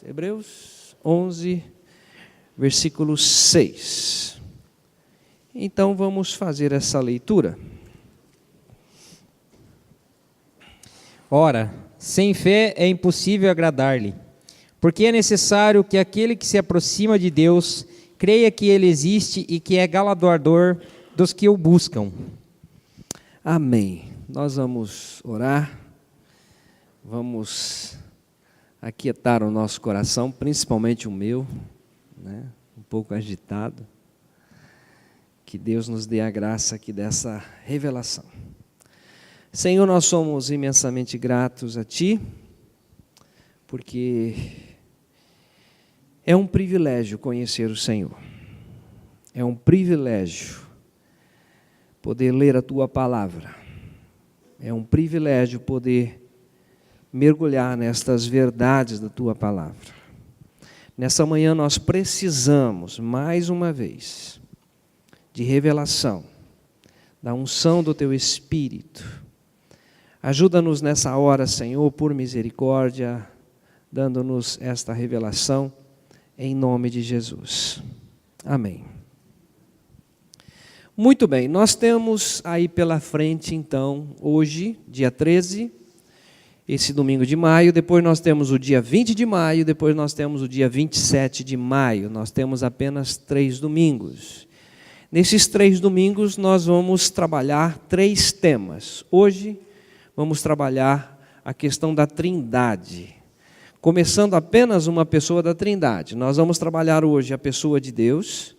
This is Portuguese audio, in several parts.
Hebreus 11, versículo 6. Então vamos fazer essa leitura. Ora, sem fé é impossível agradar-lhe, porque é necessário que aquele que se aproxima de Deus creia que Ele existe e que é galardoador dos que o buscam. Amém. Nós vamos orar, vamos aquietar o nosso coração, principalmente o meu, um pouco agitado. Que Deus nos dê a graça aqui dessa revelação. Senhor, nós somos imensamente gratos a Ti, porque é um privilégio conhecer o Senhor. É um privilégio poder ler a Tua palavra. É um privilégio poder mergulhar nestas verdades da Tua palavra. Nessa manhã nós precisamos, mais uma vez, de revelação, da unção do Teu Espírito. Ajuda-nos nessa hora, Senhor, por misericórdia, dando-nos esta revelação, em nome de Jesus. Amém. Muito bem, nós temos aí pela frente, então, hoje, dia 13, esse domingo de maio, depois nós temos o dia 20 de maio, depois nós temos o dia 27 de maio, nós temos apenas 3 domingos. Nesses 3 domingos nós vamos trabalhar 3 temas. Hoje vamos trabalhar a questão da Trindade, começando apenas uma pessoa da Trindade. Nós vamos trabalhar hoje a pessoa de Deus.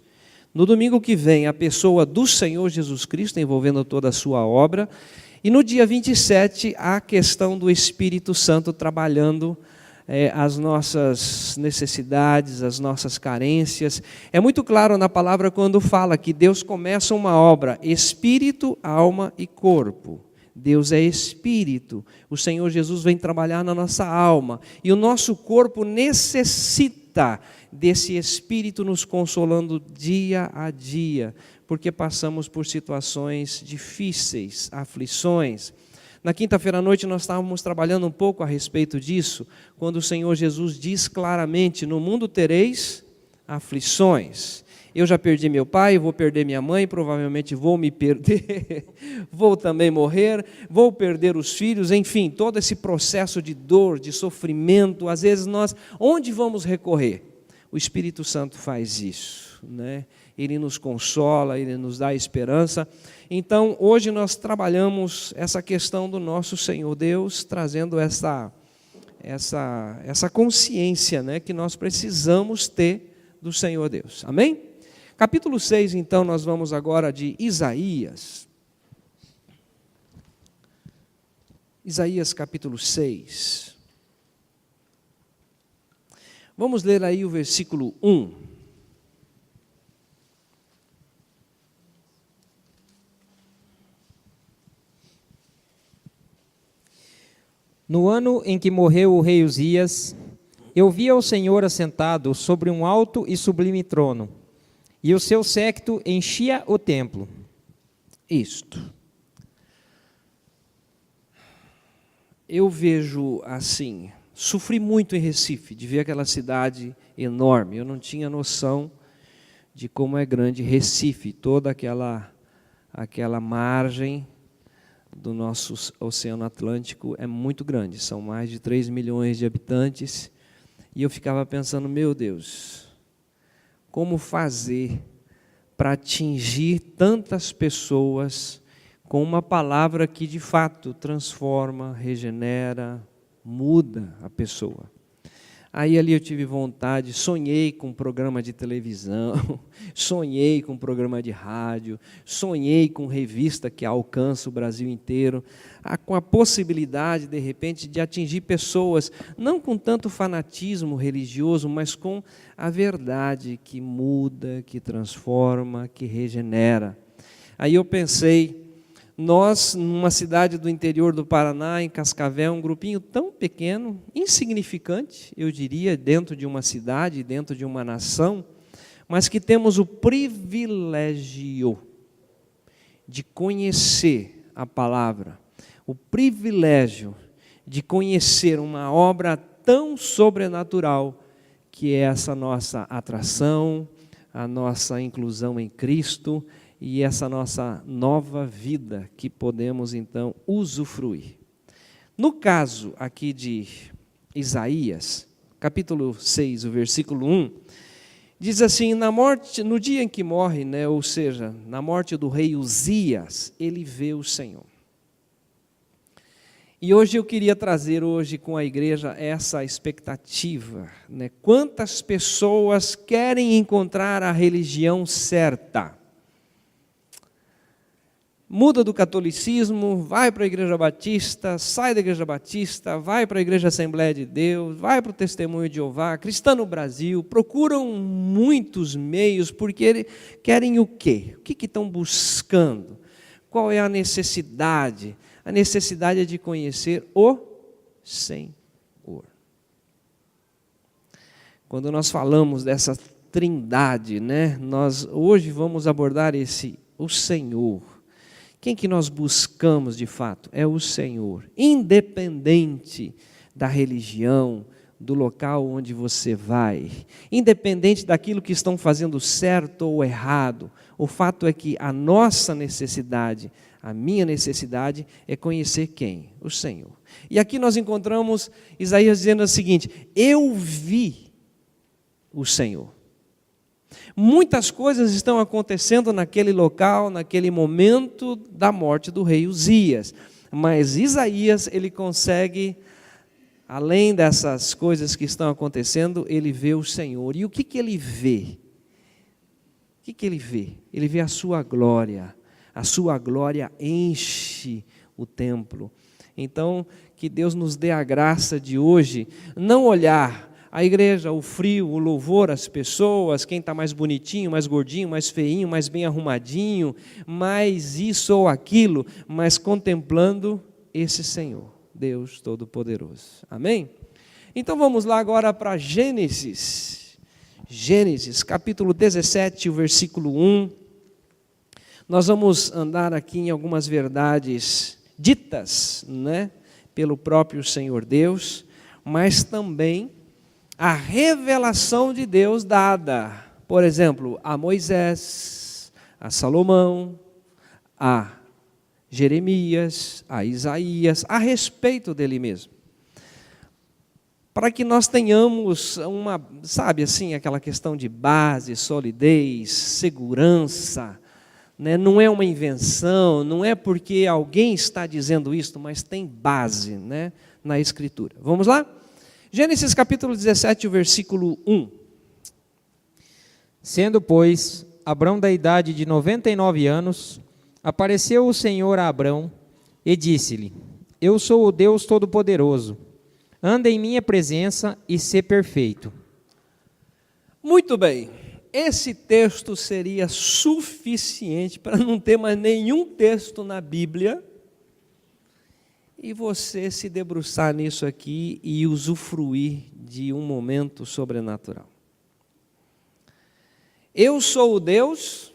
No domingo que vem, a pessoa do Senhor Jesus Cristo, envolvendo toda a sua obra. E no dia 27, a questão do Espírito Santo trabalhando as nossas necessidades, as nossas carências. É muito claro na palavra quando fala que Deus começa uma obra, espírito, alma e corpo. Deus é espírito, o Senhor Jesus vem trabalhar na nossa alma, e o nosso corpo necessita desse espírito nos consolando dia a dia, porque passamos por situações difíceis, aflições. Na quinta-feira à noite nós estávamos trabalhando um pouco a respeito disso, quando o Senhor Jesus diz claramente: no mundo tereis aflições. Eu já perdi meu pai, vou perder minha mãe, provavelmente vou me perder, vou também morrer, vou perder os filhos, enfim, todo esse processo de dor, de sofrimento. Às vezes nós, onde vamos recorrer? O Espírito Santo faz isso, Ele nos consola, Ele nos dá esperança. Então, hoje nós trabalhamos essa questão do nosso Senhor Deus, trazendo essa consciência, que nós precisamos ter do Senhor Deus. Amém? Capítulo 6, então, nós vamos agora de Isaías. Isaías capítulo 6. Vamos ler aí o versículo 1. No ano em que morreu o rei Uzias, eu vi ao Senhor assentado sobre um alto e sublime trono, e o seu séquito enchia o templo. Isto. Eu vejo assim, sofri muito em Recife, de ver aquela cidade enorme. Eu não tinha noção de como é grande Recife, toda aquela margem do nosso Oceano Atlântico é muito grande, são mais de 3 milhões de habitantes, e eu ficava pensando, meu Deus, como fazer para atingir tantas pessoas com uma palavra que de fato transforma, regenera, muda a pessoa. Aí ali eu tive vontade, sonhei com um programa de televisão, sonhei com um programa de rádio, sonhei com revista que alcança o Brasil inteiro, com a possibilidade, de repente, de atingir pessoas, não com tanto fanatismo religioso, mas com a verdade que muda, que transforma, que regenera. Aí eu pensei, nós, numa cidade do interior do Paraná, em Cascavel, um grupinho tão pequeno, insignificante, eu diria, dentro de uma cidade, dentro de uma nação, mas que temos o privilégio de conhecer a palavra, o privilégio de conhecer uma obra tão sobrenatural que é essa nossa atração, a nossa inclusão em Cristo e essa nossa nova vida que podemos então usufruir. No caso aqui de Isaías, capítulo 6, o versículo 1, diz assim: no dia em que morre, né, ou seja, na morte do rei Uzias, ele vê o Senhor. E hoje eu queria trazer com a igreja essa expectativa, né? Quantas pessoas querem encontrar a religião certa? Muda do catolicismo, vai para a igreja batista, sai da igreja batista, vai para a igreja Assembleia de Deus, vai para o Testemunho de Jeová, Cristã no Brasil, procuram muitos meios porque querem o quê? O que estão buscando? Qual é a necessidade? A necessidade é de conhecer o Senhor. Quando nós falamos dessa trindade, né, nós hoje vamos abordar o Senhor. Quem que nós buscamos de fato? É o Senhor. Independente da religião, do local onde você vai, independente daquilo que estão fazendo certo ou errado, o fato é que a nossa necessidade, a minha necessidade é conhecer quem? O Senhor. E aqui nós encontramos Isaías dizendo o seguinte: eu vi o Senhor. Muitas coisas estão acontecendo naquele local, naquele momento da morte do rei Uzias. Mas Isaías, ele consegue, além dessas coisas que estão acontecendo, ele vê o Senhor. E o que ele vê? O que ele vê? Ele vê a sua glória. A sua glória enche o templo. Então, que Deus nos dê a graça de hoje não olhar a igreja, o frio, o louvor, as pessoas, quem está mais bonitinho, mais gordinho, mais feinho, mais bem arrumadinho, mais isso ou aquilo, mas contemplando esse Senhor, Deus Todo-Poderoso. Amém? Então vamos lá agora para Gênesis. Gênesis, capítulo 17, o versículo 1. Nós vamos andar aqui em algumas verdades ditas, né, pelo próprio Senhor Deus, mas também a revelação de Deus dada, por exemplo, a Moisés, a Salomão, a Jeremias, a Isaías, a respeito dele mesmo. Para que nós tenhamos sabe assim, aquela questão de base, solidez, segurança, né? Não é uma invenção, não é porque alguém está dizendo isso, mas tem base, né, na Escritura. Vamos lá? Gênesis capítulo 17, o versículo 1. Sendo, pois, Abrão da idade de 99 anos, apareceu o Senhor a Abrão e disse-lhe: eu sou o Deus Todo-Poderoso, anda em minha presença e sê perfeito. Muito bem, esse texto seria suficiente para não ter mais nenhum texto na Bíblia e você se debruçar nisso aqui e usufruir de um momento sobrenatural. Eu sou o Deus,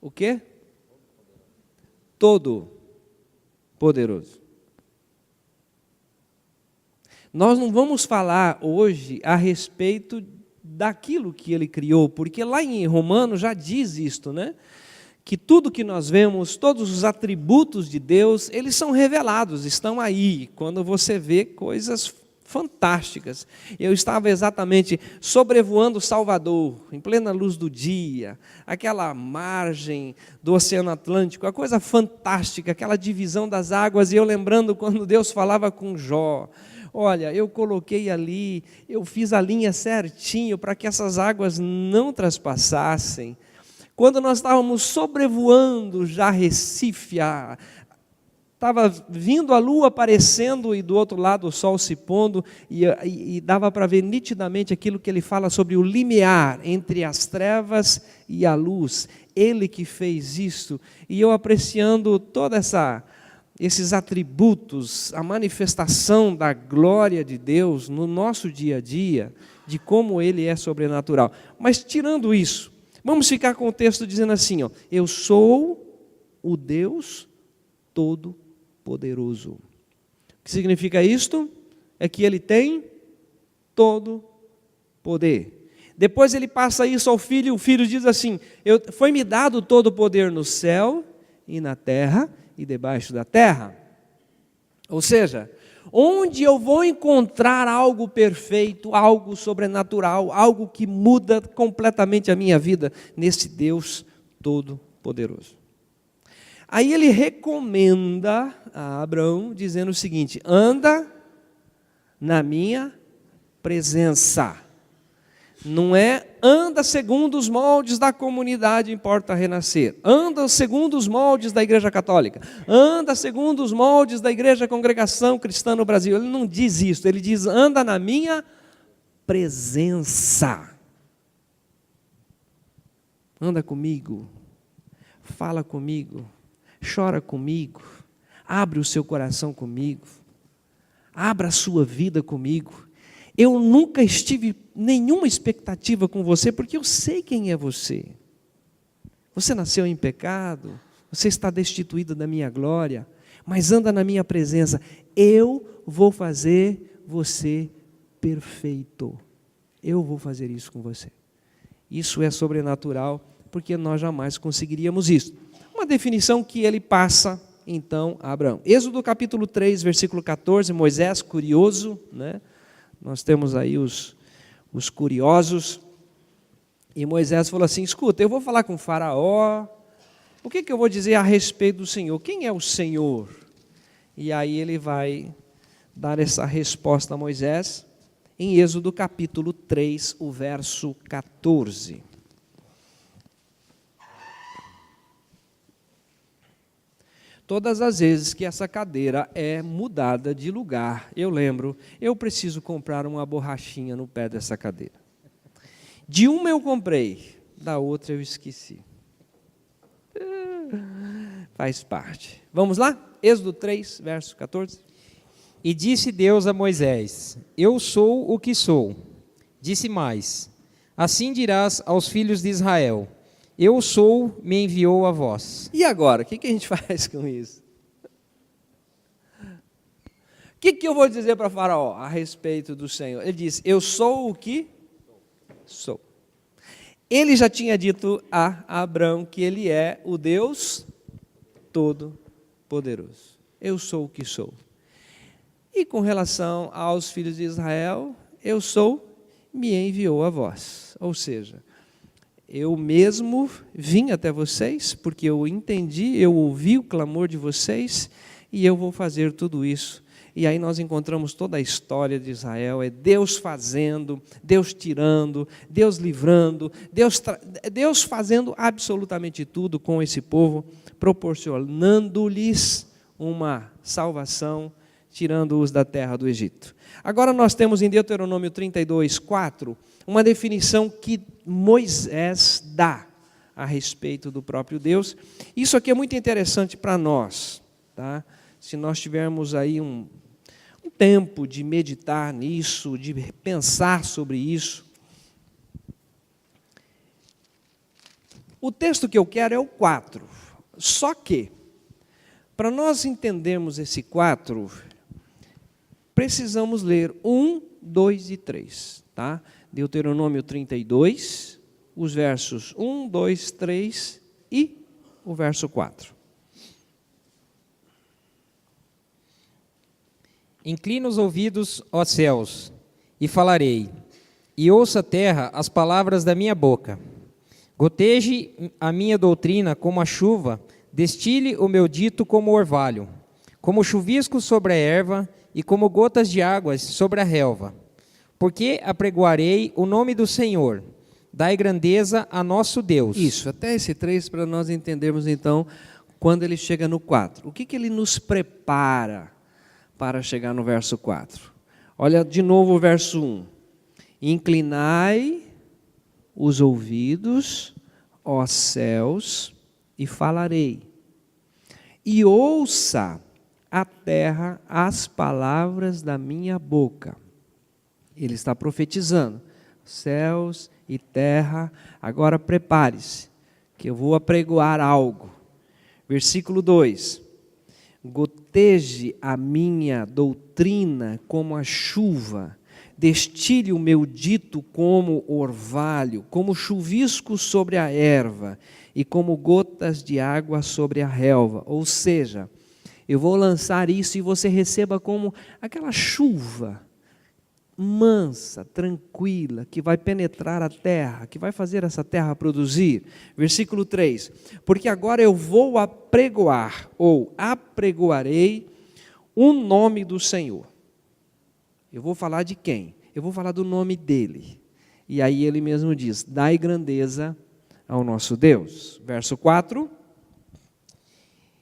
o quê? Todo-Poderoso. Nós não vamos falar hoje a respeito daquilo que ele criou, porque lá em Romanos já diz isto, né? Que tudo que nós vemos, todos os atributos de Deus, eles são revelados, estão aí, quando você vê coisas fantásticas. Eu estava exatamente sobrevoando Salvador, em plena luz do dia, aquela margem do Oceano Atlântico, a coisa fantástica, aquela divisão das águas, e eu lembrando quando Deus falava com Jó: olha, eu coloquei ali, eu fiz a linha certinho para que essas águas não traspassassem. Quando nós estávamos sobrevoando já Recife, estava vindo a lua aparecendo e do outro lado o sol se pondo, e dava para ver nitidamente aquilo que ele fala sobre o limiar entre as trevas e a luz. Ele que fez isso, e eu apreciando toda esses atributos, a manifestação da glória de Deus no nosso dia a dia, de como Ele é sobrenatural. Mas tirando isso, vamos ficar com o texto dizendo assim, ó: eu sou o Deus Todo-Poderoso. O que significa isto? É que Ele tem todo poder. Depois ele passa isso ao filho, e o filho diz assim: foi-me dado todo o poder no céu e na terra e debaixo da terra. Ou seja, onde eu vou encontrar algo perfeito, algo sobrenatural, algo que muda completamente a minha vida? Nesse Deus Todo-Poderoso. Aí ele recomenda a Abraão, dizendo o seguinte: anda na minha presença. Não é anda segundo os moldes da comunidade em Porta Renascer, anda segundo os moldes da Igreja Católica, anda segundo os moldes da Igreja Congregação Cristã no Brasil. Ele não diz isso, ele diz anda na minha presença. Anda comigo, fala comigo, chora comigo, abre o seu coração comigo, abra a sua vida comigo. Eu nunca estive nenhuma expectativa com você, porque eu sei quem é você. Você nasceu em pecado, você está destituído da minha glória, mas anda na minha presença. Eu vou fazer você perfeito. Eu vou fazer isso com você. Isso é sobrenatural, porque nós jamais conseguiríamos isso. Uma definição que ele passa, então, a Abraão. Êxodo capítulo 3, versículo 14, Moisés, curioso, né? Nós temos aí os curiosos, e Moisés falou assim: escuta, eu vou falar com o faraó, o que eu vou dizer a respeito do Senhor? Quem é o Senhor? E aí ele vai dar essa resposta a Moisés, em Êxodo capítulo 3, o verso 14. Todas as vezes que essa cadeira é mudada de lugar, eu lembro, eu preciso comprar uma borrachinha no pé dessa cadeira. De uma eu comprei, da outra eu esqueci. Faz parte. Vamos lá? Êxodo 3, verso 14. E disse Deus a Moisés: eu sou o que sou. Disse mais: assim dirás aos filhos de Israel: eu sou, me enviou a vós. E agora, o que a gente faz com isso? O que eu vou dizer para Faraó a respeito do Senhor? Ele diz: eu sou o que sou. Ele já tinha dito a Abraão que ele é o Deus Todo-Poderoso. Eu sou o que sou. E com relação aos filhos de Israel, eu sou, me enviou a vós. Ou seja, eu mesmo vim até vocês, porque eu entendi, eu ouvi o clamor de vocês, e eu vou fazer tudo isso. E aí nós encontramos toda a história de Israel, é Deus fazendo, Deus tirando, Deus livrando, Deus fazendo absolutamente tudo com esse povo, proporcionando-lhes uma salvação, tirando-os da terra do Egito. Agora nós temos em Deuteronômio 32, 4, uma definição que Moisés dá a respeito do próprio Deus. Isso aqui é muito interessante para nós, tá? Se nós tivermos aí um tempo de meditar nisso, de pensar sobre isso. O texto que eu quero é o 4. Só que, para nós entendermos esse 4, precisamos ler 1, 2 e 3, tá? Deuteronômio 32, os versos 1, 2, 3 e o verso 4. Inclina os ouvidos, ó céus, e falarei, e ouça a terra as palavras da minha boca. Goteje a minha doutrina como a chuva, destile o meu dito como orvalho, como chuvisco sobre a erva e como gotas de águas sobre a relva. Porque apregoarei o nome do Senhor, dai grandeza a nosso Deus. Isso, até esse 3 para nós entendermos então, quando ele chega no 4. O que ele nos prepara para chegar no verso 4? Olha de novo o verso 1. Inclinai os ouvidos, ó céus, e falarei. E ouça a terra as palavras da minha boca. Ele está profetizando. Céus e terra, agora prepare-se, que eu vou apregoar algo. Versículo 2. Goteje a minha doutrina como a chuva, Destile o meu dito como orvalho, como chuvisco sobre a erva e como gotas de água sobre a relva. Ou seja, eu vou lançar isso e você receba como aquela chuva mansa, tranquila, que vai penetrar a terra, que vai fazer essa terra produzir. Versículo 3: porque agora eu vou apregoar, ou apregoarei, o nome do Senhor. Eu vou falar de quem? Eu vou falar do nome dele. E aí ele mesmo diz: dai grandeza ao nosso Deus. Verso 4.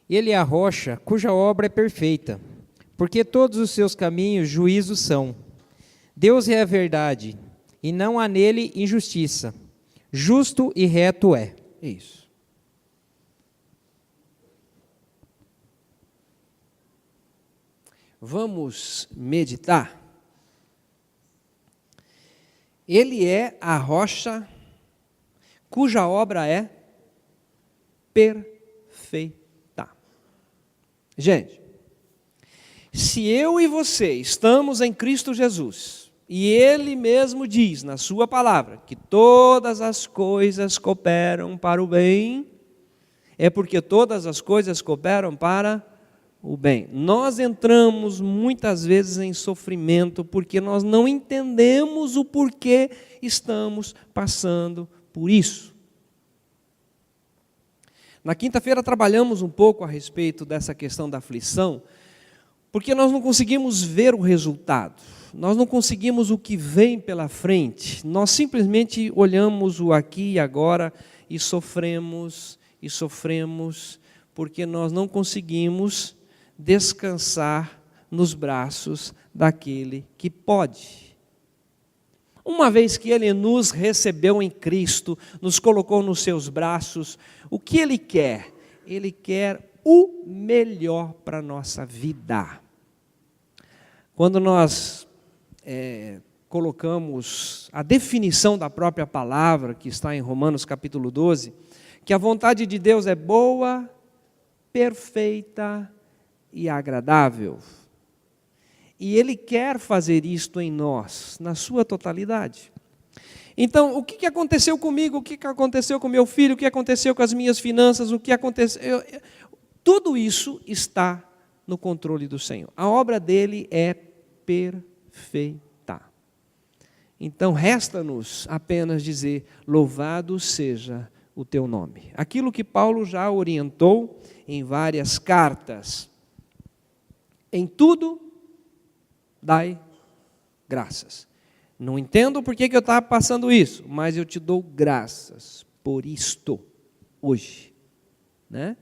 Ele é a rocha cuja obra é perfeita, porque todos os seus caminhos juízos são. Deus é a verdade, e não há nele injustiça. Justo e reto é. Isso. Vamos meditar. Ele é a rocha cuja obra é perfeita. Gente, se eu e você estamos em Cristo Jesus, e Ele mesmo diz na sua palavra que todas as coisas cooperam para o bem, é porque todas as coisas cooperam para o bem. Nós entramos muitas vezes em sofrimento porque nós não entendemos o porquê estamos passando por isso. Na quinta-feira trabalhamos um pouco a respeito dessa questão da aflição, porque nós não conseguimos ver o resultado, nós não conseguimos o que vem pela frente, nós simplesmente olhamos o aqui e agora e sofremos, porque nós não conseguimos descansar nos braços daquele que pode. Uma vez que Ele nos recebeu em Cristo, nos colocou nos seus braços, o que Ele quer? Ele quer o melhor para a nossa vida. Quando nós colocamos a definição da própria palavra, que está em Romanos capítulo 12, que a vontade de Deus é boa, perfeita e agradável. E Ele quer fazer isto em nós, na sua totalidade. Então, o que aconteceu comigo? O que aconteceu com meu filho? O que aconteceu com as minhas finanças? O que aconteceu? Tudo isso está no controle do Senhor. A obra dele é perfeita. Então, resta-nos apenas dizer: louvado seja o teu nome. Aquilo que Paulo já orientou em várias cartas. Em tudo, dai graças. Não entendo por que eu estava passando isso, mas eu te dou graças por isto, hoje. Né?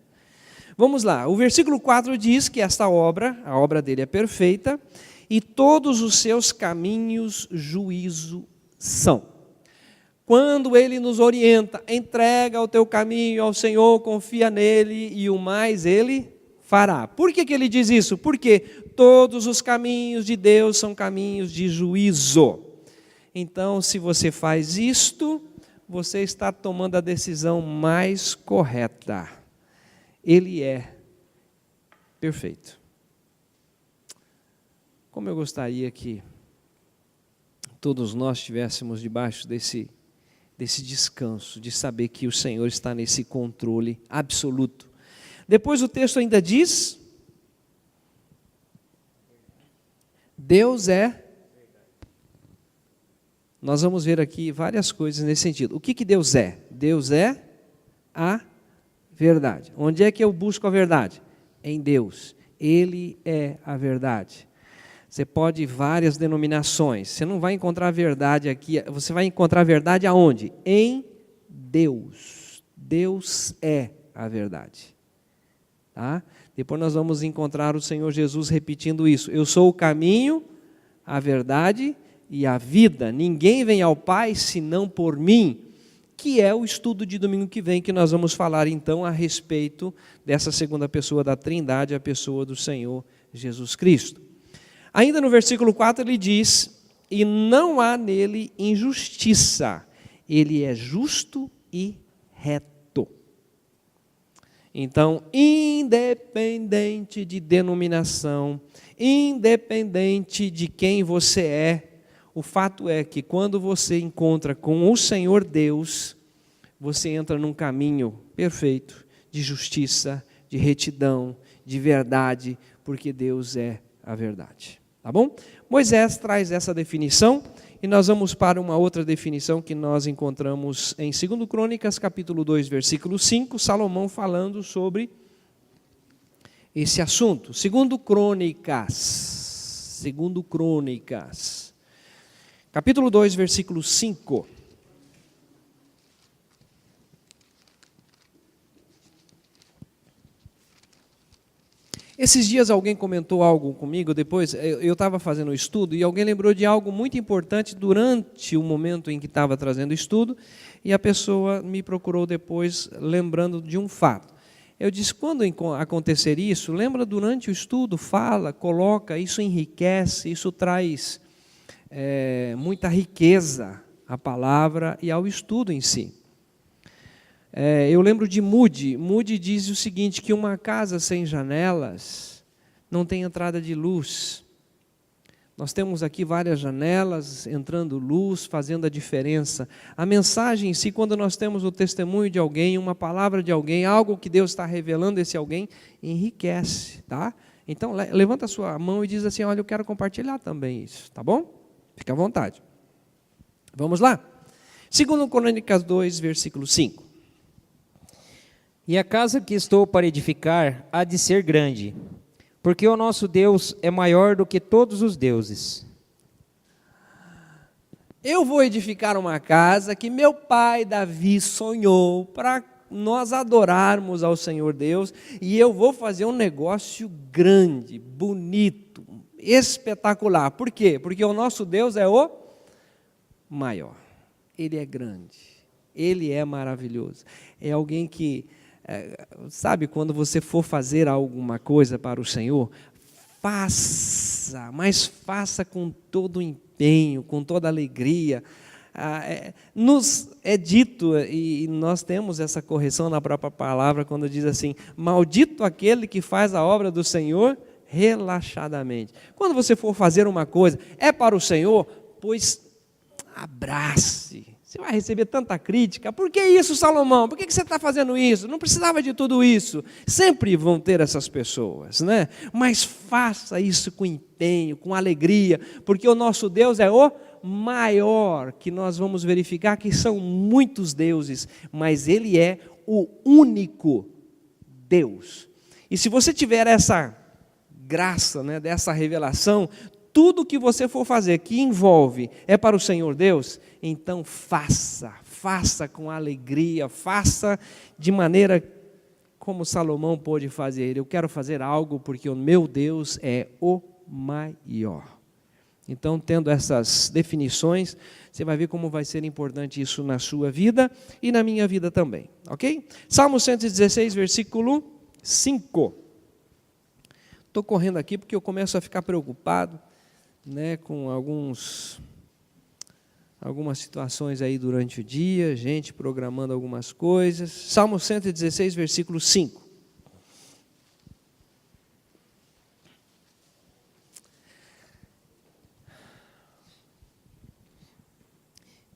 Vamos lá, o versículo 4 diz que esta obra, a obra dele é perfeita, e todos os seus caminhos juízo são. Quando ele nos orienta, entrega o teu caminho ao Senhor, confia nele, e o mais ele fará. Por que ele diz isso? Porque todos os caminhos de Deus são caminhos de juízo. Então, se você faz isto, você está tomando a decisão mais correta. Ele é perfeito. Como eu gostaria que todos nós estivéssemos debaixo desse descanso, de saber que o Senhor está nesse controle absoluto. Depois o texto ainda diz: Deus é. Nós vamos ver aqui várias coisas nesse sentido. O que Deus é? Deus é a verdade. Onde é que eu busco a verdade? Em Deus. Ele é a verdade. Você pode ir várias denominações, você não vai encontrar a verdade aqui, você vai encontrar a verdade aonde? Em Deus. Deus é a verdade. Tá? Depois nós vamos encontrar o Senhor Jesus repetindo isso: eu sou o caminho, a verdade e a vida, ninguém vem ao Pai senão por mim, que é o estudo de domingo que vem, que nós vamos falar então a respeito dessa segunda pessoa da Trindade, a pessoa do Senhor Jesus Cristo. Ainda no versículo 4 ele diz: e não há nele injustiça, ele é justo e reto. Então, independente de denominação, independente de quem você é, o fato é que quando você encontra com o Senhor Deus, você entra num caminho perfeito de justiça, de retidão, de verdade, porque Deus é a verdade. Tá bom? Moisés traz essa definição e nós vamos para uma outra definição que nós encontramos em 2 Crônicas, capítulo 2, versículo 5, Salomão falando sobre esse assunto. 2 Crônicas, capítulo 2, versículo 5. Esses dias alguém comentou algo comigo, depois eu estava fazendo o estudo e alguém lembrou de algo muito importante durante o momento em que estava trazendo o estudo e a pessoa me procurou depois lembrando de um fato. Eu disse, quando acontecer isso, lembra durante o estudo, fala, coloca, isso enriquece, isso traz muita riqueza à palavra e ao estudo em si. Eu lembro de Moody. Moody diz o seguinte, que uma casa sem janelas não tem entrada de luz. Nós temos aqui várias janelas, entrando luz, fazendo a diferença. A mensagem em si, quando nós temos o testemunho de alguém, uma palavra de alguém, algo que Deus está revelando a esse alguém, enriquece, tá? Então, levanta a sua mão e diz assim, olha, eu quero compartilhar também isso, tá bom? Fica à vontade. Vamos lá? 2 Crônicas 2, versículo 5. E a casa que estou para edificar há de ser grande, porque o nosso Deus é maior do que todos os deuses. Eu vou edificar uma casa que meu pai Davi sonhou para nós adorarmos ao Senhor Deus, e eu vou fazer um negócio grande, bonito, espetacular. Por quê? Porque o nosso Deus é o maior. Ele é grande, Ele é maravilhoso. É alguém que... sabe, quando você for fazer alguma coisa para o Senhor, faça, mas faça com todo o empenho, com toda a alegria. Nos é dito, e nós temos essa correção na própria palavra, quando diz assim, maldito aquele que faz a obra do Senhor relaxadamente. Quando você for fazer uma coisa, é para o Senhor, pois abrace. Você vai receber tanta crítica. Por que isso, Salomão? Por que você está fazendo isso? Não precisava de tudo isso. Sempre vão ter essas pessoas, né? Mas faça isso com empenho, com alegria, porque o nosso Deus é o maior, que nós vamos verificar que são muitos deuses, mas Ele é o único Deus. E se você tiver essa graça, né, dessa revelação, tudo que você for fazer que envolve é para o Senhor Deus, então faça com alegria, faça de maneira como Salomão pôde fazer. Eu quero fazer algo porque o meu Deus é o maior. Então, tendo essas definições, você vai ver como vai ser importante isso na sua vida e na minha vida também, ok? Salmo 116, versículo 5. Estou correndo aqui porque eu começo a ficar preocupado, né, com algumas situações aí durante o dia, gente programando algumas coisas. Salmo 116, versículo 5.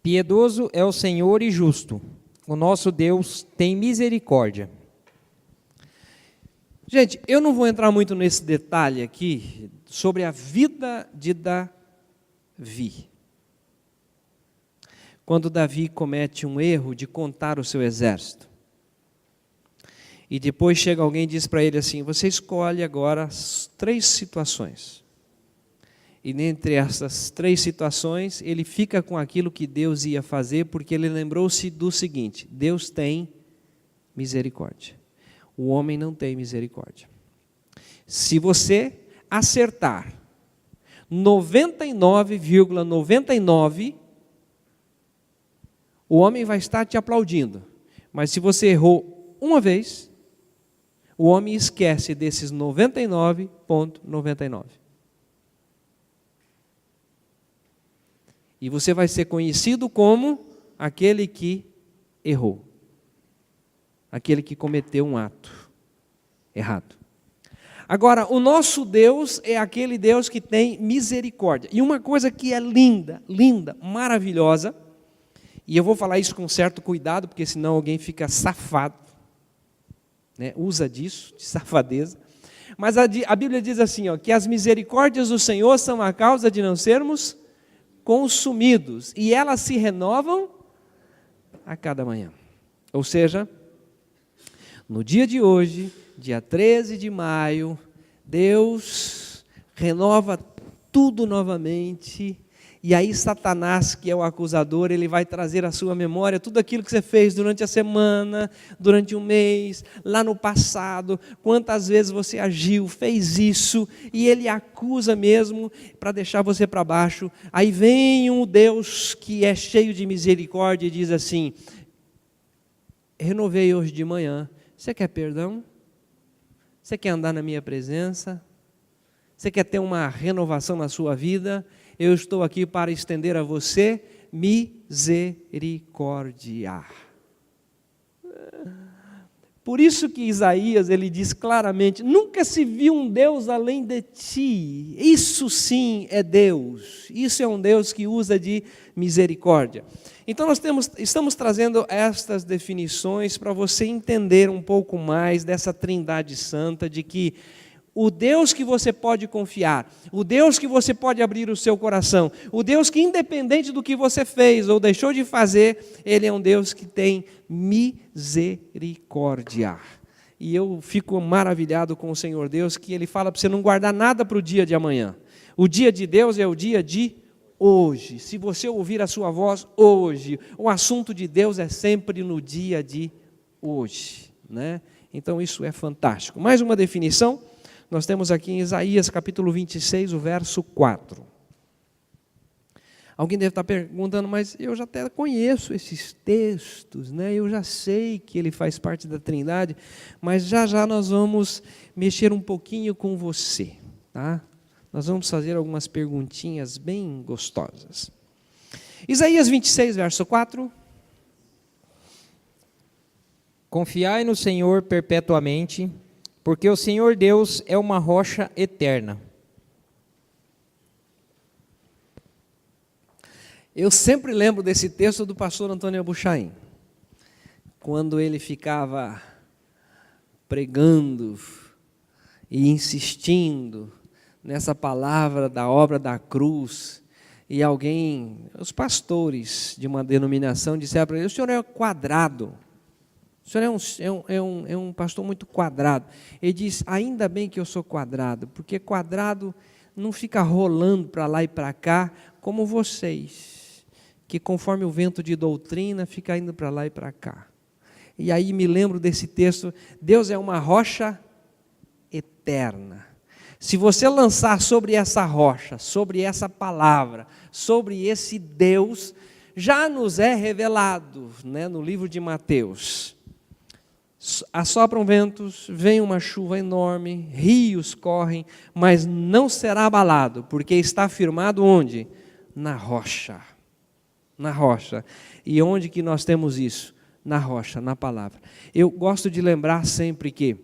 Piedoso é o Senhor e justo, o nosso Deus tem misericórdia. Gente, eu não vou entrar muito nesse detalhe aqui sobre a vida de Davi. Quando Davi comete um erro de contar o seu exército. E depois chega alguém e diz para ele assim, você escolhe agora as 3 situações. E dentre essas 3 situações, ele fica com aquilo que Deus ia fazer, porque ele lembrou-se do seguinte, Deus tem misericórdia. O homem não tem misericórdia. Se você acertar 99,99, o homem vai estar te aplaudindo. Mas se você errou uma vez, o homem esquece desses 99,99. E você vai ser conhecido como aquele que errou. Aquele que cometeu um ato errado. Agora, o nosso Deus é aquele Deus que tem misericórdia. E uma coisa que é linda, linda, maravilhosa, e eu vou falar isso com certo cuidado, porque senão alguém fica safado, né? Usa disso, de safadeza. Mas a Bíblia diz assim, ó, que as misericórdias do Senhor são a causa de não sermos consumidos, e elas se renovam a cada manhã. Ou seja, no dia de hoje, dia 13 de maio, Deus renova tudo novamente, e aí Satanás, que é o acusador, ele vai trazer à sua memória tudo aquilo que você fez durante a semana, durante um mês, lá no passado, quantas vezes você agiu, fez isso, e ele acusa mesmo para deixar você para baixo. Aí vem um Deus que é cheio de misericórdia e diz assim: renovei hoje de manhã, você quer perdão? Você quer andar na minha presença? Você quer ter uma renovação na sua vida? Eu estou aqui para estender a você misericórdia. Por isso que Isaías, ele diz claramente: nunca se viu um Deus além de ti. Isso sim é Deus. Isso é um Deus que usa de misericórdia. Então nós estamos trazendo estas definições para você entender um pouco mais dessa Trindade Santa, de que o Deus que você pode confiar, o Deus que você pode abrir o seu coração, o Deus que, independente do que você fez ou deixou de fazer, Ele é um Deus que tem misericórdia. E eu fico maravilhado com o Senhor Deus, que Ele fala para você não guardar nada para o dia de amanhã. O dia de Deus é o dia de hoje. Se você ouvir a sua voz hoje, o assunto de Deus é sempre no dia de hoje, né? Então isso é fantástico. Mais uma definição. Nós temos aqui em Isaías capítulo 26, o verso 4. Alguém deve estar perguntando, mas eu já até conheço esses textos, né? Eu já sei que ele faz parte da Trindade, mas já já nós vamos mexer um pouquinho com você, tá? Nós vamos fazer algumas perguntinhas bem gostosas. Isaías 26, verso 4. Confiai no Senhor perpetuamente, porque o Senhor Deus é uma rocha eterna. Eu sempre lembro desse texto do pastor Antônio Abuchaim, quando ele ficava pregando e insistindo nessa palavra da obra da cruz, e os pastores de uma denominação disseram para ele: o senhor é quadrado. O senhor é um pastor muito quadrado. Ele diz: ainda bem que eu sou quadrado, porque quadrado não fica rolando para lá e para cá, como vocês, que conforme o vento de doutrina, fica indo para lá e para cá. E aí me lembro desse texto: Deus é uma rocha eterna. Se você lançar sobre essa rocha, sobre essa palavra, sobre esse Deus, já nos é revelado, né, no livro de Mateus. Assopram ventos, vem uma chuva enorme, rios correm, mas não será abalado, porque está firmado onde? Na rocha. Na rocha. E onde que nós temos isso? Na rocha, na palavra. Eu gosto de lembrar sempre que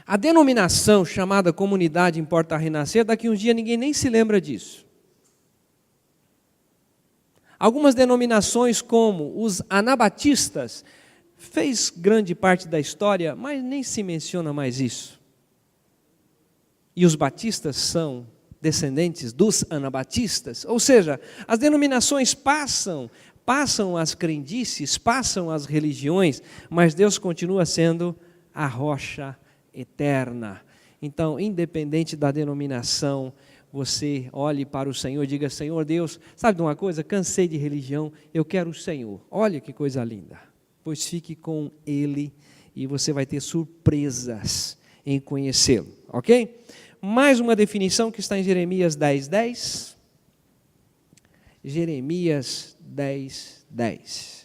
a denominação chamada Comunidade Importa Renascer, daqui uns dias ninguém nem se lembra disso. Algumas denominações, como os anabatistas, fez grande parte da história, mas nem se menciona mais isso. E os batistas são descendentes dos anabatistas, ou seja, as denominações passam as crendices, passam as religiões, mas Deus continua sendo a rocha eterna. Então, independente da denominação, você olhe para o Senhor e diga: Senhor Deus, sabe de uma coisa? Cansei de religião, eu quero o Senhor. Olha que coisa linda. Pois fique com Ele e você vai ter surpresas em conhecê-lo, ok? Mais uma definição que está em Jeremias 10:10. Jeremias 10:10.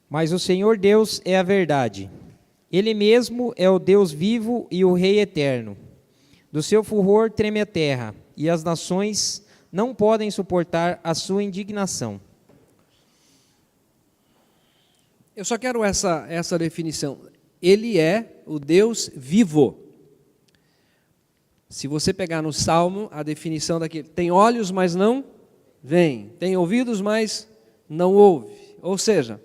Mas o Senhor Deus é a verdade. Ele mesmo é o Deus vivo e o Rei eterno. Do seu furor treme a terra, e as nações não podem suportar a sua indignação. Eu só quero essa definição. Ele é o Deus vivo. Se você pegar no Salmo, a definição daquele, tem olhos, mas não veem, tem ouvidos, mas não ouve. Ou seja,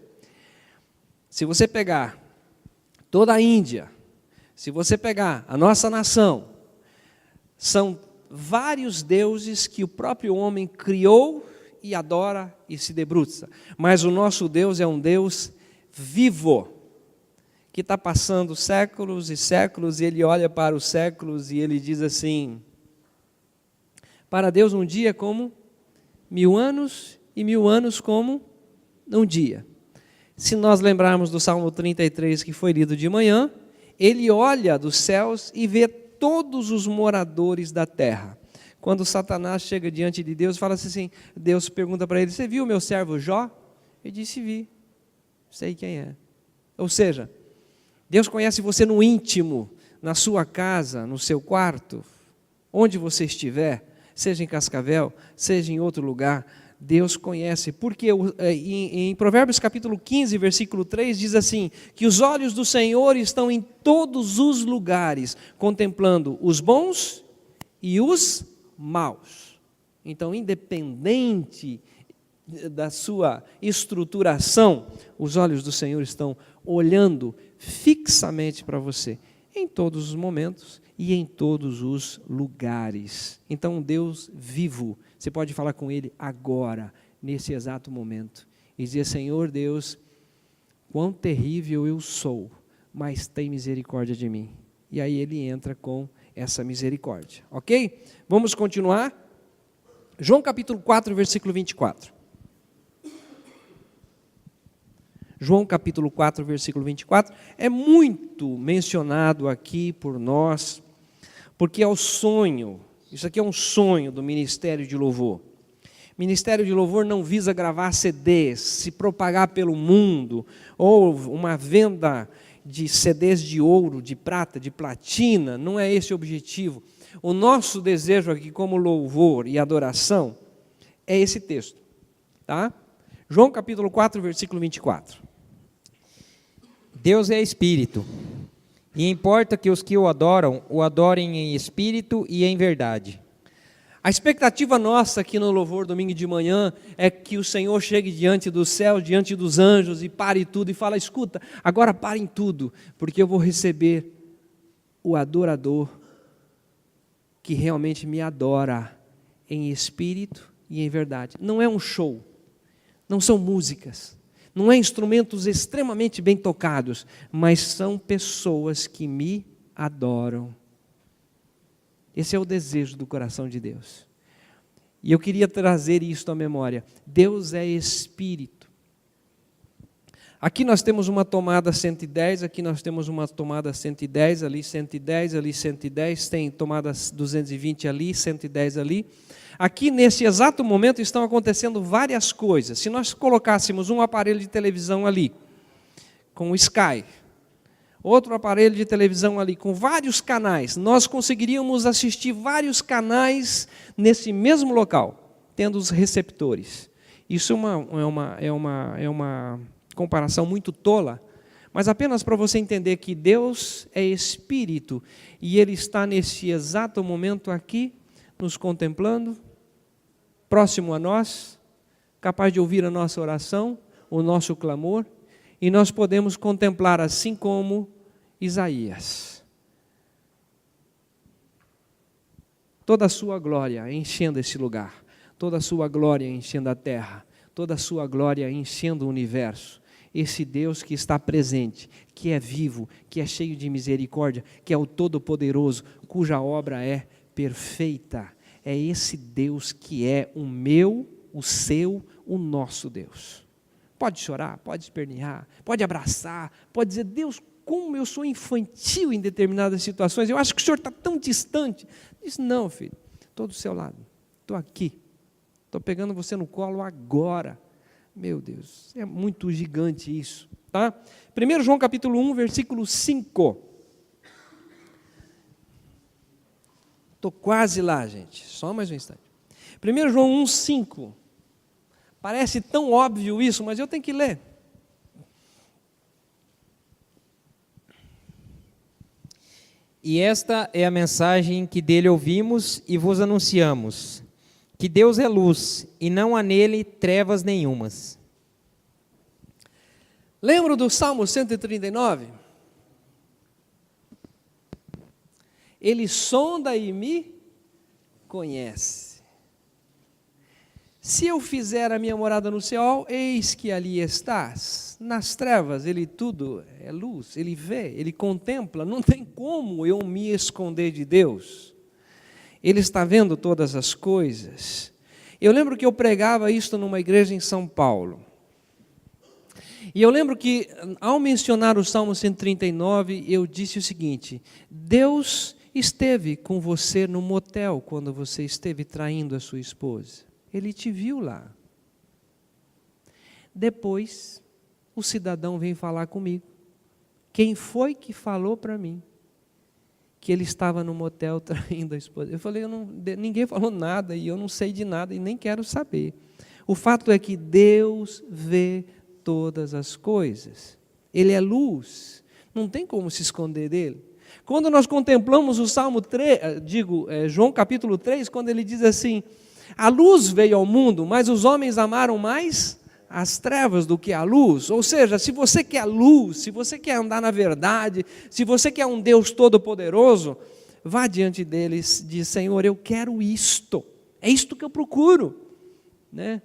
se você pegar toda a Índia, se você pegar a nossa nação, são vários deuses que o próprio homem criou e adora e se debruça. Mas o nosso Deus é um Deus vivo, que está passando séculos e séculos, e ele olha para os séculos e ele diz assim: para Deus um dia é como 1000 anos, e 1000 anos como um dia. Se nós lembrarmos do Salmo 33 que foi lido de manhã, ele olha dos céus e vê todos os moradores da terra. Quando Satanás chega diante de Deus, fala assim, Deus pergunta para ele: você viu o meu servo Jó? Ele disse: vi, sei quem é. Ou seja, Deus conhece você no íntimo, na sua casa, no seu quarto, onde você estiver, seja em Cascavel, seja em outro lugar, Deus conhece. Porque em Provérbios capítulo 15, versículo 3, diz assim, que os olhos do Senhor estão em todos os lugares, contemplando os bons e os maus. Então, independente da sua estruturação, os olhos do Senhor estão olhando fixamente para você, em todos os momentos e em todos os lugares. Então, um Deus vivo, você pode falar com Ele agora, nesse exato momento, e dizer: Senhor Deus, quão terrível eu sou, mas tem misericórdia de mim. E aí Ele entra com essa misericórdia, ok? Vamos continuar. João capítulo 4, versículo 24. João capítulo 4, versículo 24, é muito mencionado aqui por nós, porque é o sonho, isso aqui é um sonho do Ministério de Louvor. Ministério de Louvor não visa gravar CDs, se propagar pelo mundo, ou uma venda de CDs de ouro, de prata, de platina, não é esse o objetivo. O nosso desejo aqui como louvor e adoração é esse texto, tá? João capítulo 4, versículo 24. Deus é Espírito, e importa que os que o adorem em Espírito e em verdade. A expectativa nossa aqui no Louvor domingo de manhã é que o Senhor chegue diante do céu, diante dos anjos, e pare tudo e fala: escuta, agora parem tudo, porque eu vou receber o adorador que realmente me adora em espírito e em verdade. Não é um show, não são músicas, não é instrumentos extremamente bem tocados, mas são pessoas que me adoram. Esse é o desejo do coração de Deus. E eu queria trazer isso à memória. Deus é Espírito. Aqui nós temos uma tomada 110, aqui nós temos uma tomada 110, ali 110, ali 110, tem tomadas 220 ali, 110 ali. Aqui, nesse exato momento, estão acontecendo várias coisas. Se nós colocássemos um aparelho de televisão ali, com o Sky, outro aparelho de televisão ali, com vários canais, nós conseguiríamos assistir vários canais nesse mesmo local, tendo os receptores. Isso é uma comparação muito tola, mas apenas para você entender que Deus é Espírito, e Ele está nesse exato momento aqui, nos contemplando, próximo a nós, capaz de ouvir a nossa oração, o nosso clamor, e nós podemos contemplar assim como Isaías. Toda a sua glória enchendo esse lugar, toda a sua glória enchendo a terra, toda a sua glória enchendo o universo. Esse Deus que está presente, que é vivo, que é cheio de misericórdia, que é o Todo-Poderoso, cuja obra é perfeita. É esse Deus que é o meu, o seu, o nosso Deus. Pode chorar, pode espernear, pode abraçar, pode dizer: Deus, como eu sou infantil em determinadas situações, eu acho que o Senhor está tão distante. Diz: não, filho, estou do seu lado, estou aqui, estou pegando você no colo agora. Meu Deus, é muito gigante isso, tá? 1 João capítulo 1, versículo 5. Estou quase lá, gente. Só mais um instante. 1 João 1,5. Parece tão óbvio isso, mas eu tenho que ler. E esta é a mensagem que dele ouvimos e vos anunciamos, que Deus é luz, e não há nele trevas nenhumas. Lembra do Salmo 139? Ele sonda e me conhece. Se eu fizer a minha morada no céu, eis que ali estás. Nas trevas, ele tudo é luz, ele vê, ele contempla. Não tem como eu me esconder de Deus. Ele está vendo todas as coisas. Eu lembro que eu pregava isto numa igreja em São Paulo. E eu lembro que, ao mencionar o Salmo 139, eu disse o seguinte: Deus esteve com você no motel quando você esteve traindo a sua esposa. Ele te viu lá. Depois, o cidadão vem falar comigo. Quem foi que falou para mim que ele estava no motel traindo a esposa? Eu falei, ninguém falou nada e eu não sei de nada e nem quero saber. O fato é que Deus vê todas as coisas. Ele é luz. Não tem como se esconder dele. Quando nós contemplamos o Salmo 3, João capítulo 3, quando ele diz assim: a luz veio ao mundo, mas os homens amaram mais as trevas do que a luz. Ou seja, se você quer luz, se você quer andar na verdade, se você quer um Deus todo-poderoso, vá diante deles e diz: Senhor, eu quero isto. É isto que eu procuro. Né?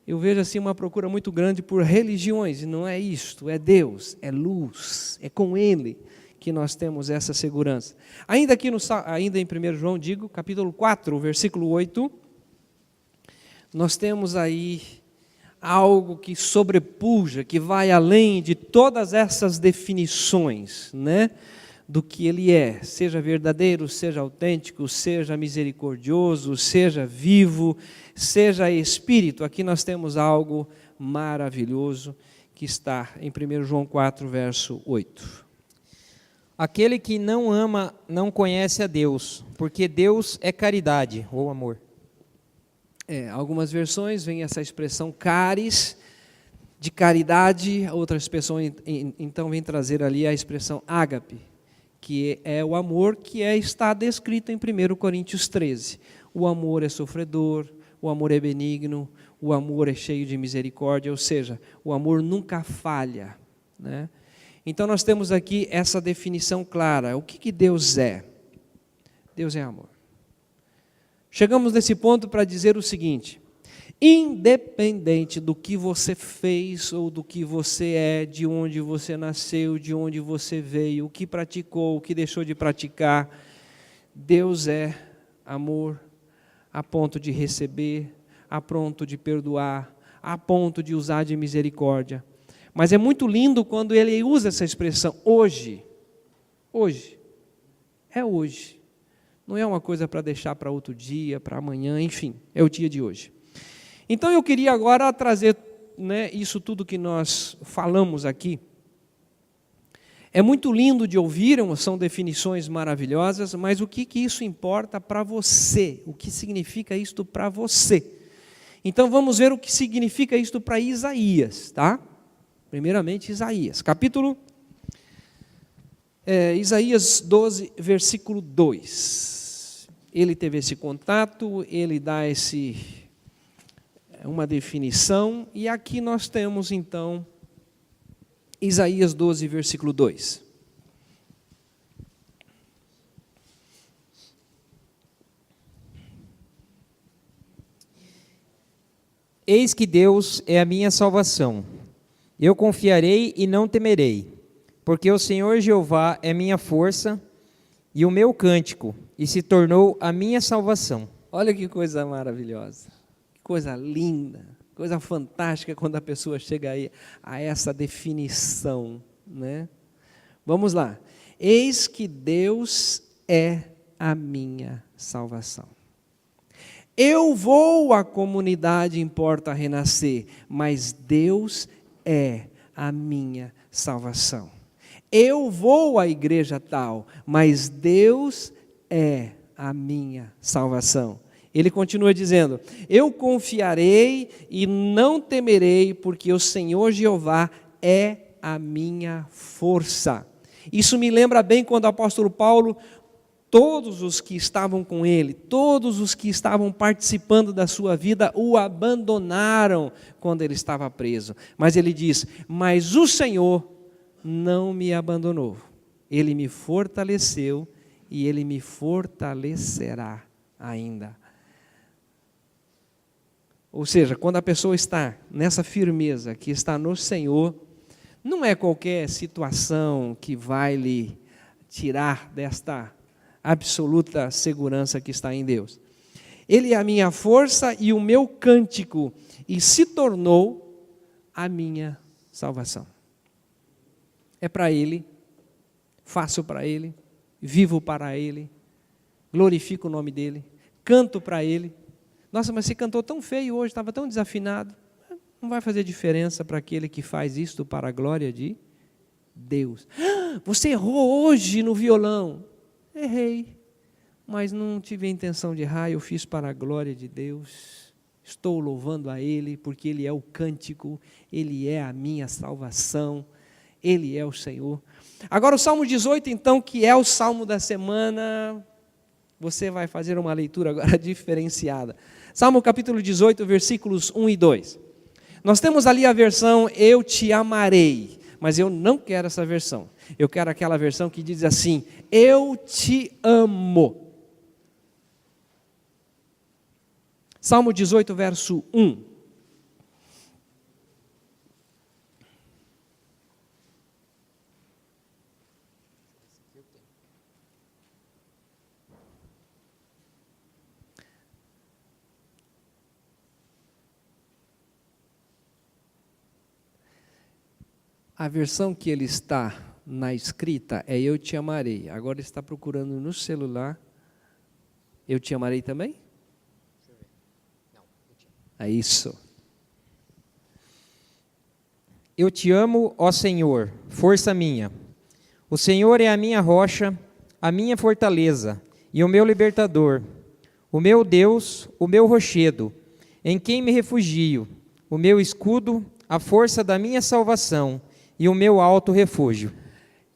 Eu vejo assim uma procura muito grande por religiões, e não é isto, é Deus, é luz, é com Ele que nós temos essa segurança. Ainda em 1 João, capítulo 4, versículo 8, nós temos aí algo que sobrepuja, que vai além de todas essas definições, né? Do que Ele é, seja verdadeiro, seja autêntico, seja misericordioso, seja vivo, seja espírito. Aqui nós temos algo maravilhoso que está em 1 João 4, verso 8. Aquele que não ama não conhece a Deus, porque Deus é caridade, ou amor. Algumas versões vem essa expressão caris, de caridade, outras pessoas então vêm trazer ali a expressão ágape, que é o amor que está descrito em 1 Coríntios 13. O amor é sofredor, o amor é benigno, o amor é cheio de misericórdia, ou seja, o amor nunca falha. Né? Então nós temos aqui essa definição clara. O que Deus é? Deus é amor. Chegamos nesse ponto para dizer o seguinte: independente do que você fez ou do que você é, de onde você nasceu, de onde você veio, o que praticou, o que deixou de praticar, Deus é amor a ponto de receber, a ponto de perdoar, a ponto de usar de misericórdia. Mas é muito lindo quando ele usa essa expressão, hoje. Hoje. É hoje. Não é uma coisa para deixar para outro dia, para amanhã, enfim, é o dia de hoje. Então eu queria agora trazer, né, isso tudo que nós falamos aqui. É muito lindo de ouvir, são definições maravilhosas, mas o que isso importa para você? O que significa isto para você? Então vamos ver o que significa isto para Isaías, tá? Primeiramente Isaías, Isaías 12, versículo 2. Ele teve esse contato, ele dá uma definição, e aqui nós temos então Isaías 12, versículo 2. Eis que Deus é a minha salvação. Eu confiarei e não temerei, porque o Senhor Jeová é minha força e o meu cântico, e se tornou a minha salvação. Olha que coisa maravilhosa, que coisa linda, coisa fantástica quando a pessoa chega aí a essa definição, né? Vamos lá. Eis que Deus é a minha salvação. Eu vou à comunidade Importa Renascer, mas Deus é a minha salvação. Eu vou à igreja tal, mas Deus é a minha salvação. Ele continua dizendo: eu confiarei e não temerei, porque o Senhor Jeová é a minha força. Isso me lembra bem quando o apóstolo Paulo, todos os que estavam com ele, todos os que estavam participando da sua vida, o abandonaram quando ele estava preso. Mas ele diz: mas o Senhor não me abandonou. Ele me fortaleceu e Ele me fortalecerá ainda. Ou seja, quando a pessoa está nessa firmeza, que está no Senhor, não é qualquer situação que vai lhe tirar desta absoluta segurança que está em Deus. Ele é a minha força e o meu cântico, e se tornou a minha salvação. É para Ele, faço para Ele, vivo para Ele, glorifico o nome dEle, canto para Ele. Nossa, mas você cantou tão feio hoje, estava tão desafinado. Não vai fazer diferença para aquele que faz isto para a glória de Deus. Você errou hoje no violão. Errei, mas não tive a intenção de errar, eu fiz para a glória de Deus. Estou louvando a Ele, porque Ele é o cântico, Ele é a minha salvação, Ele é o Senhor. Agora o Salmo 18, então, que é o Salmo da semana, você vai fazer uma leitura agora diferenciada. Salmo capítulo 18, versículos 1 e 2. Nós temos ali a versão Eu te amarei, mas eu não quero essa versão. Eu quero aquela versão que diz assim: Eu te amo. Salmo 18, verso 1. A versão que ele está na escrita é Eu te amarei. Agora ele está procurando no celular. Eu te amarei também? É isso. Eu te amo, ó Senhor, força minha. O Senhor é a minha rocha, a minha fortaleza e o meu libertador, o meu Deus, o meu rochedo, em quem me refugio, o meu escudo, a força da minha salvação e o meu alto refúgio.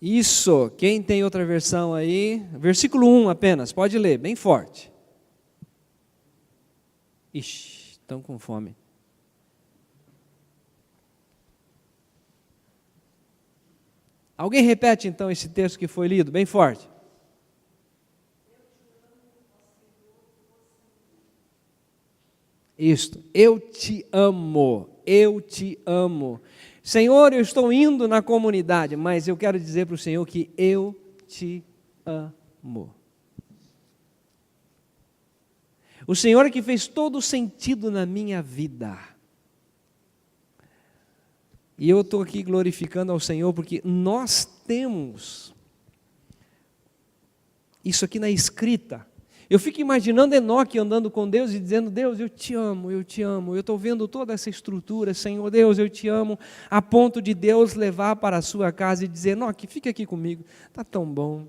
Isso, quem tem outra versão aí? Versículo 1 apenas, pode ler, bem forte. Ixi, estão com fome. Alguém repete então esse texto que foi lido, bem forte. Isto, eu te amo, eu te amo. Senhor, eu estou indo na comunidade, mas eu quero dizer para o Senhor que eu te amo. O Senhor é que fez todo o sentido na minha vida. E eu estou aqui glorificando ao Senhor porque nós temos isso aqui na escrita. Eu fico imaginando Enoque andando com Deus e dizendo: Deus, eu te amo, eu te amo. Eu estou vendo toda essa estrutura, Senhor, Deus, eu te amo, a ponto de Deus levar para a sua casa e dizer: Enoque, fica aqui comigo, está tão bom.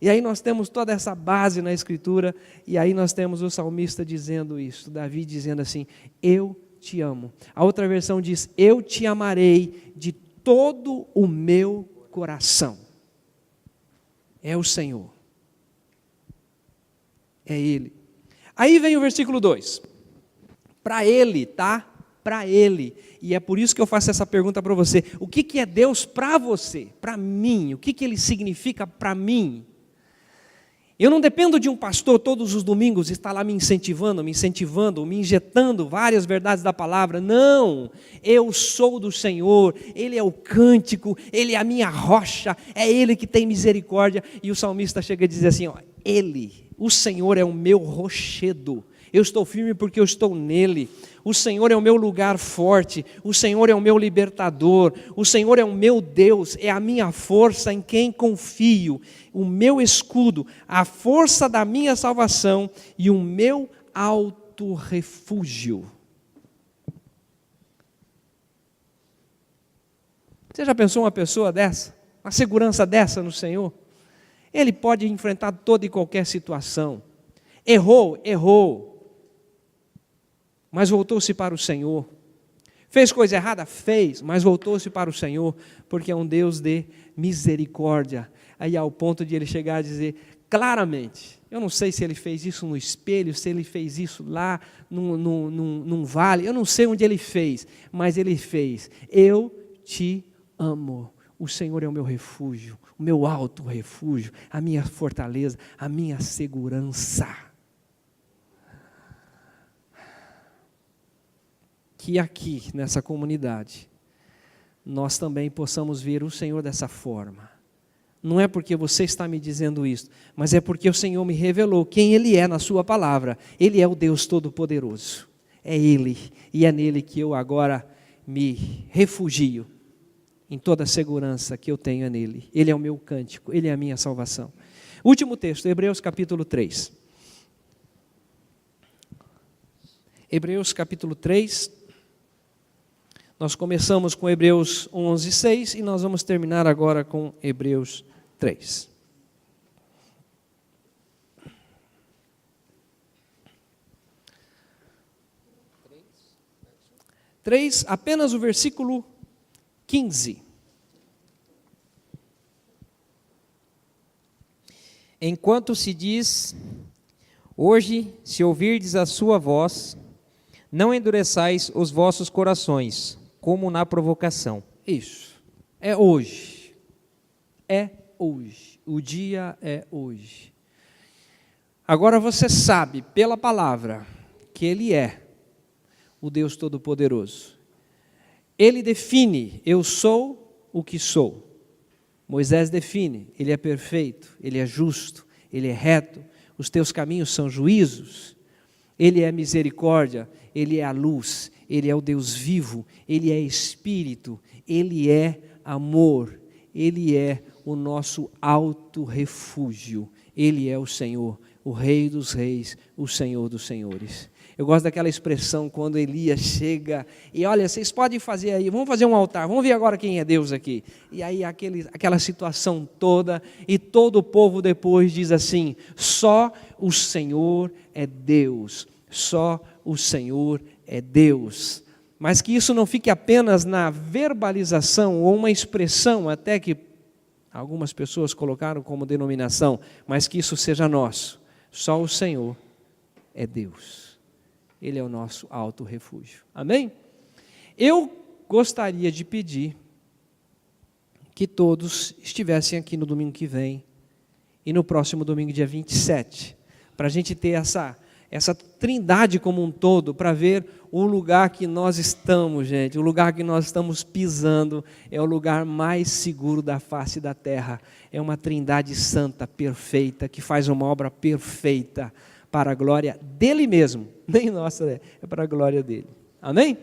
E aí nós temos toda essa base na Escritura, e aí nós temos o salmista dizendo isso, Davi dizendo assim: eu te amo. A outra versão diz: eu te amarei de todo o meu coração. É o Senhor. É Ele. Aí vem o versículo 2. Para Ele, tá? Para Ele. E é por isso que eu faço essa pergunta para você. O que é Deus para você? Para mim? O que Ele significa para mim? Eu não dependo de um pastor todos os domingos estar lá me incentivando, me injetando várias verdades da palavra. Não, eu sou do Senhor, Ele é o cântico, Ele é a minha rocha, é Ele que tem misericórdia. E o salmista chega a dizer assim, ó, Ele, o Senhor é o meu rochedo, eu estou firme porque eu estou nele. O Senhor é o meu lugar forte, o Senhor é o meu libertador, o Senhor é o meu Deus, é a minha força em quem confio, o meu escudo, a força da minha salvação e o meu alto refúgio. Você já pensou uma pessoa dessa? Uma segurança dessa no Senhor? Ele pode enfrentar toda e qualquer situação. Errou, mas voltou-se para o Senhor. Fez coisa errada? Fez, mas voltou-se para o Senhor, porque é um Deus de misericórdia. Aí ao ponto de ele chegar a dizer claramente, eu não sei se ele fez isso no espelho, se ele fez isso lá num vale, eu não sei onde ele fez, mas ele fez. Eu te amo. O Senhor é o meu refúgio, o meu alto refúgio, a minha fortaleza, a minha segurança. Que aqui, nessa comunidade, nós também possamos ver o Senhor dessa forma. Não é porque você está me dizendo isso, mas é porque o Senhor me revelou quem Ele é na sua palavra. Ele é o Deus Todo-Poderoso. É Ele, e é nele que eu agora me refugio. Em toda a segurança que eu tenho é nele. Ele é o meu cântico, Ele é a minha salvação. Último texto, Hebreus capítulo 3. Hebreus capítulo 3. Nós começamos com Hebreus 11:6 e nós vamos terminar agora com Hebreus 3. Apenas o versículo 15. Enquanto se diz, hoje, se ouvirdes a sua voz, não endureçais os vossos corações, como na provocação. Isso. É hoje. É hoje. O dia é hoje. Agora você sabe, pela palavra, que Ele é o Deus Todo-Poderoso. Ele define, eu sou o que sou. Moisés define, Ele é perfeito, Ele é justo, Ele é reto, os teus caminhos são juízos. Ele é misericórdia, Ele é a luz, Ele é o Deus vivo, Ele é Espírito, Ele é amor, Ele é o nosso alto refúgio, Ele é o Senhor, o Rei dos reis, o Senhor dos senhores. Eu gosto daquela expressão quando Elias chega e olha, vocês podem fazer aí, vamos fazer um altar, vamos ver agora quem é Deus aqui. E aí aquela situação toda e todo o povo depois diz assim, só o Senhor é Deus, só o Senhor é Deus. Mas que isso não fique apenas na verbalização ou uma expressão até que algumas pessoas colocaram como denominação, mas que isso seja nosso. Só o Senhor é Deus. Ele é o nosso alto refúgio. Amém? Eu gostaria de pedir que todos estivessem aqui no domingo que vem e no próximo domingo, dia 27, para a gente ter essa trindade como um todo, para ver o lugar que nós estamos, gente, o lugar que nós estamos pisando é o lugar mais seguro da face da terra. É uma trindade santa, perfeita, que faz uma obra perfeita para a glória dele mesmo, nem nossa, é para a glória dele. Amém?